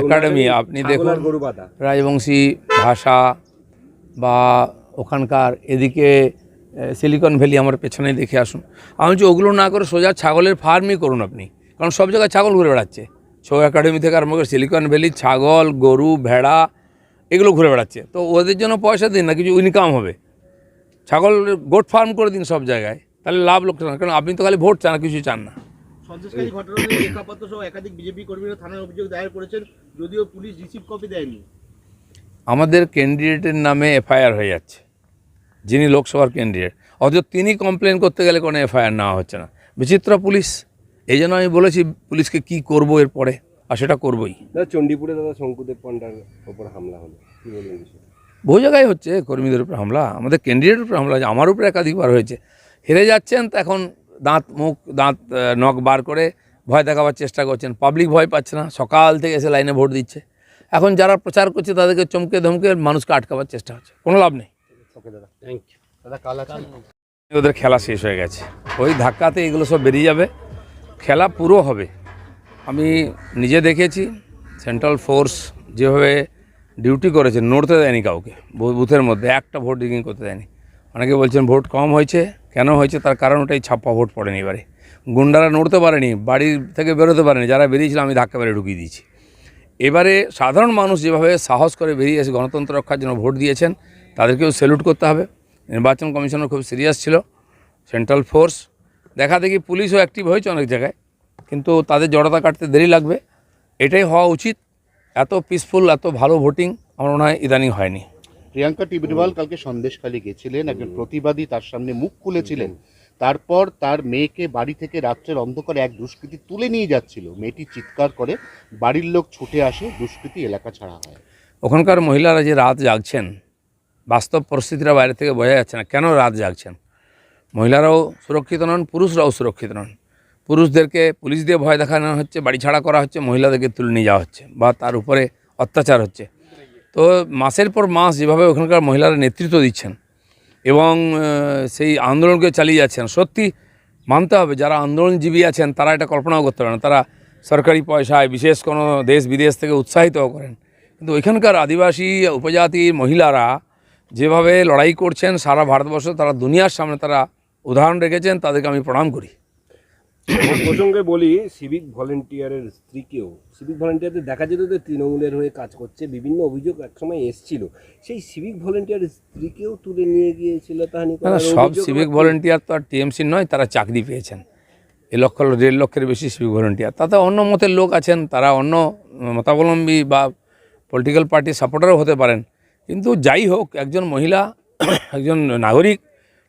Academy আপনি দেখুন, রাজবংশী ভাষা বা ওখানকার এদিকে সিলিকন ভ্যালি আমার পেছনে দেখে আসুন। আমি বলছি ওগুলো না করে সোজা ছাগলের ফার্মই করুন আপনি, কারণ সব জায়গায় ছাগল ঘুরে বেড়াচ্ছে। ছৌ একাডেমি থেকে আরম্ভ করে সিলিকন ভ্যালি ছাগল, গরু, ভেড়া এগুলো ঘুরে বেড়াচ্ছে। তো ওদের জন্য পয়সা দিন না, কিছু ইনকাম হবে। ছাগল গোট ফার্ম করে দিন সব জায়গায়, তাহলে লাভ লোকসান। কারণ আপনি তো খালি ভোট চান, কিছু চান না। সন্দেশখালী ঘটনায় লেখাপত্র সহ একাধিক বিজেপি কর্মীরা থানায় অভিযোগ দায়ের করেছেন, যদিও পুলিশ রিসিভ কপি দেয়নি। আমাদের ক্যান্ডিডেটের নামে এফআইআর হয়ে যাচ্ছে, যিনি লোকসভার ক্যান্ডিডেট, অথচ তিনি কমপ্লেন করতে গেলে কোনো এফআইআর নেওয়া হচ্ছে না। বিচিত্র পুলিশ। এই জন্য আমি বলেছি পুলিশকে কি করব এরপরে, আর সেটা করবই। চণ্ডীপুরে দাদা শঙ্কুদেব পান্ডার ওপর হামলা হলো, কি বলবেন? বহু জায়গায় হচ্ছে কর্মীদের উপর হামলা, আমাদের ক্যান্ডিডেটের উপর হামলা, আমার উপরে একাধিকবার হয়েছে। হেরে যাচ্ছেন তো এখন দাঁত নখ বার করে ভয় দেখাবার চেষ্টা করছেন। পাবলিক ভয় পাচ্ছে না, সকাল থেকে এসে লাইনে ভোট দিচ্ছে। এখন যারা প্রচার করছে তাদেরকে চমকে ধমকে মানুষকে আটকাবার চেষ্টা হচ্ছে, কোনো লাভ নেই। ওদের খেলা শেষ হয়ে গেছে, ওই ধাক্কাতে এগুলো সব বেরিয়ে যাবে, খেলা পুরো হবে। আমি নিজে দেখেছি সেন্ট্রাল ফোর্স যেভাবে ডিউটি করেছে, নড়তে দেয়নি কাউকে, বুথের মধ্যে একটা ভোট রিগিং করতে দেয়নি। অনেকে বলছেন ভোট কম হয়েছে, কেন হয়েছে তার কারণ ওটাই, ছাপ্পা ভোট পড়েনি। এবারে গুন্ডারা নড়তে পারেনি, বাড়ির থেকে বেরোতে পারেনি, যারা বেরিয়েছিল আমি ধাক্কা মেরে ঢুকিয়ে দিয়েছি। এবারে সাধারণ মানুষ যেভাবে সাহস করে বেরিয়ে এসে গণতন্ত্র রক্ষার জন্য ভোট দিয়েছেন, তাদেরকেও স্যালুট করতে হবে। নির্বাচন কমিশনার খুব সিরিয়াস ছিল, সেন্ট্রাল ফোর্স দেখা দেখি পুলিশও অ্যাক্টিভ হয়েছে অনেক জায়গায়, কিন্তু তাদের জড়তা কাটতে দেরি লাগবে। এটাই হওয়া উচিত। এত পিসফুল, এত ভালো ভোটিং আমার মনে হয় ইদানিং হয়নি। প্রিয়াঙ্কা টিবরিওয়াল কালকে সন্দেশখালী গেছিলেন, একজন প্রতিবাদী তার সামনে মুখ খুলেছিলেন। তারপর তার মেয়েকে বাড়ি থেকে রাত্রের অন্ধকারে এক দুষ্কৃতী তুলে নিয়ে যাচ্ছিল, মেয়েটি চিৎকার করে, বাড়ির লোক ছুটে আসে, দুষ্কৃতী এলাকা ছাড়া হয়। ওখানকার মহিলারা যে রাত জাগছেন, বাস্তব পরিস্থিতিটা বাইরে থেকে বোঝা যাচ্ছে না কেন রাত জাগছেন। মহিলারাও সুরক্ষিত নন, পুরুষরাও সুরক্ষিত নন। পুরুষদেরকে পুলিশ দিয়ে ভয় দেখানো হচ্ছে, বাড়ি ছাড়া করা হচ্ছে, মহিলাদেরকে তুলে নিয়ে যাওয়া হচ্ছে বা তার উপরে অত্যাচার হচ্ছে। তো মাসের পর মাস যেভাবে ওখানকার মহিলারা নেতৃত্ব দিচ্ছেন এবং সেই আন্দোলনকে চালিয়ে যাচ্ছেন, সত্যি মানতে হবে যারা আন্দোলনজীবী আছেন তারা এটা কল্পনাও করতে পারে না। তারা সরকারি পয়সায় বিশেষ কোনো দেশ বিদেশ থেকে উৎসাহিতও করেন, কিন্তু ওইখানকার আদিবাসী উপজাতির মহিলারা যেভাবে লড়াই করছেন সারা ভারতবর্ষ, তারা দুনিয়ার সামনে তারা উদাহরণ রেখেছেন, তাদেরকে আমি প্রণাম করি। প্রসঙ্গে বলি, সিভিক ভলেন্টিয়ারের স্ত্রীকেও, সিভিক ভলেন্টিয়ারদের দেখা যেত যে তৃণমূলের হয়ে কাজ করছে, বিভিন্ন অভিযোগ একসময় এসছিল, সেই সিভিক ভলেন্টিয়ারের স্ত্রীকেও তুলে নিয়ে গিয়েছিল তাহানি। সব সিভিক ভলেন্টিয়ার তো আর টিএমসি নয়, তারা চাকরি পেয়েছেন। 1.5 লক্ষের বেশি সিভিক ভলেন্টিয়ার, তাতে অন্য মতের লোক আছেন, তারা অন্য মতাবলম্বী বা পলিটিক্যাল পার্টির সাপোর্টারও হতে পারেন। কিন্তু যাই হোক, একজন মহিলা, একজন নাগরিক,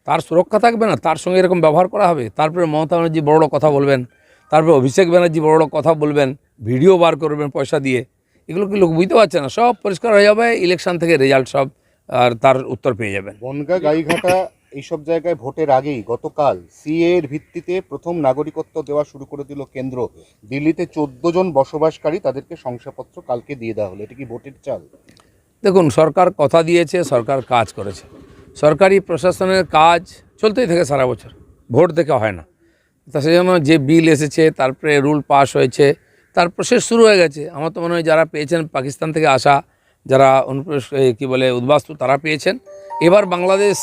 তার সুরক্ষা থাকবে না, তার সঙ্গে এরকম ব্যবহার করা হবে। তারপরে মমতা ব্যানার্জি বড় বড় কথা বলবেন, তারপরে অভিষেক ব্যানার্জি বড় বড় কথা বলবেন, ভিডিও বার করবেন পয়সা দিয়ে। এগুলো কি লোক বুঝতে পারছে না? সব পরিষ্কার হয়ে যাবে ইলেকশন থেকে, রেজাল্ট সব, আর তার উত্তর পেয়ে যাবেন। বনগাঁ, গাইঘাটা এইসব জায়গায় ভোটের আগেই গতকাল সিএ এর ভিত্তিতে প্রথম নাগরিকত্ব দেওয়া শুরু করে দিল কেন্দ্র। দিল্লিতে 14 জন বসবাসকারী, তাদেরকে শংসাপত্র কালকে দিয়ে দেওয়া হলো। এটা কি ভোটের চাল? দেখুন, সরকার কথা দিয়েছে, সরকার কাজ করেছে। সরকারি প্রশাসনের কাজ চলতেই থাকে সারা বছর, ভোট দেখে হয় না। তা সেই জন্য যে বিল এসেছে, তারপরে রুল পাস হয়েছে, তার প্রসেস শুরু হয়ে গেছে। আমার তো মনে হয় যারা পেয়েছেন পাকিস্তান থেকে আসা, যারা উদ্বাস্তু, তারা পেয়েছেন। এবার বাংলাদেশ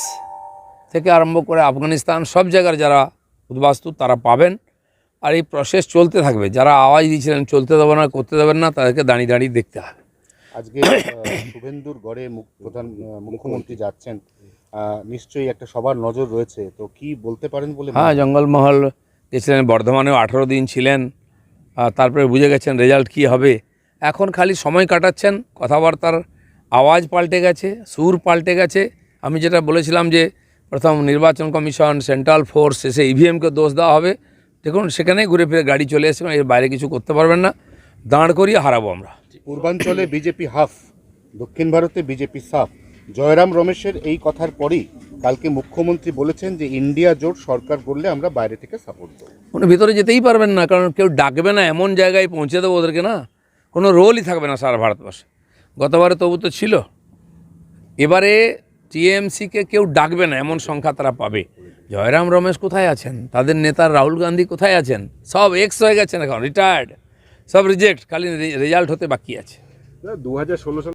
থেকে আরম্ভ করে আফগানিস্তান, সব জায়গার যারা উদ্বাস্তু তারা পাবেন। আর এই প্রসেস চলতে থাকবে। যারা আওয়াজ দিয়েছিলেন চলতে দেবো না, করতে দেবেন না, তাদেরকে দাঁড়িয়ে দাঁড়িয়ে দেখতে হবে। আজকে শুভেন্দুর গড়ে মুখ্যমন্ত্রী যাচ্ছেন, নিশ্চয়ই একটা সবার নজর রয়েছে, তো কি বলতে পারেন বলে? হ্যাঁ, জঙ্গলমহল গেছিলেন, বর্ধমানেও 18 দিন ছিলেন, তারপরে বুঝে গেছেন রেজাল্ট কী হবে। এখন খালি সময় কাটাচ্ছেন, কথাবার্তার আওয়াজ পাল্টে গেছে, সুর পাল্টে গেছে। আমি যেটা বলেছিলাম যে প্রথম নির্বাচন কমিশন, সেন্ট্রাল ফোর্স, শেষে ইভিএমকে দোষ দেওয়া হবে, দেখুন সেখানেই ঘুরে ফিরে গাড়ি চলে এসে, এর বাইরে কিছু করতে পারবেন না, দাঁড় করিয়ে হারাবো আমরা। পূর্বাঞ্চলে বিজেপি হাফ, দক্ষিণ ভারতে বিজেপি সাফ। জয়রাম রমেশের এই কথার পরই কালকে মুখ্যমন্ত্রী বলেছেন যে ইন্ডিয়া জোট সরকার করলে আমরা বাইরে থেকে সাপোর্ট দেবো। কোনো ভিতরে যেতেই পারবেন না, কারণ কেউ ডাকবে না, এমন জায়গায় পৌঁছে দেবো ওদেরকে না, কোনো রোলই থাকবে না সারা ভারতবর্ষে। গতবারে তবু তো ছিল, এবারে টিএমসিকে কেউ ডাকবে না, এমন সংখ্যা তারা পাবে। জয়রাম রমেশ কোথায় আছেন? তাদের নেতা রাহুল গান্ধী কোথায় আছেন? সব এক্স হয়ে গেছেন, এখন রিটায়ার্ড। সব রিজেক্ট, খালি রেজাল্ট হতে বাকি আছে। 2016 সালে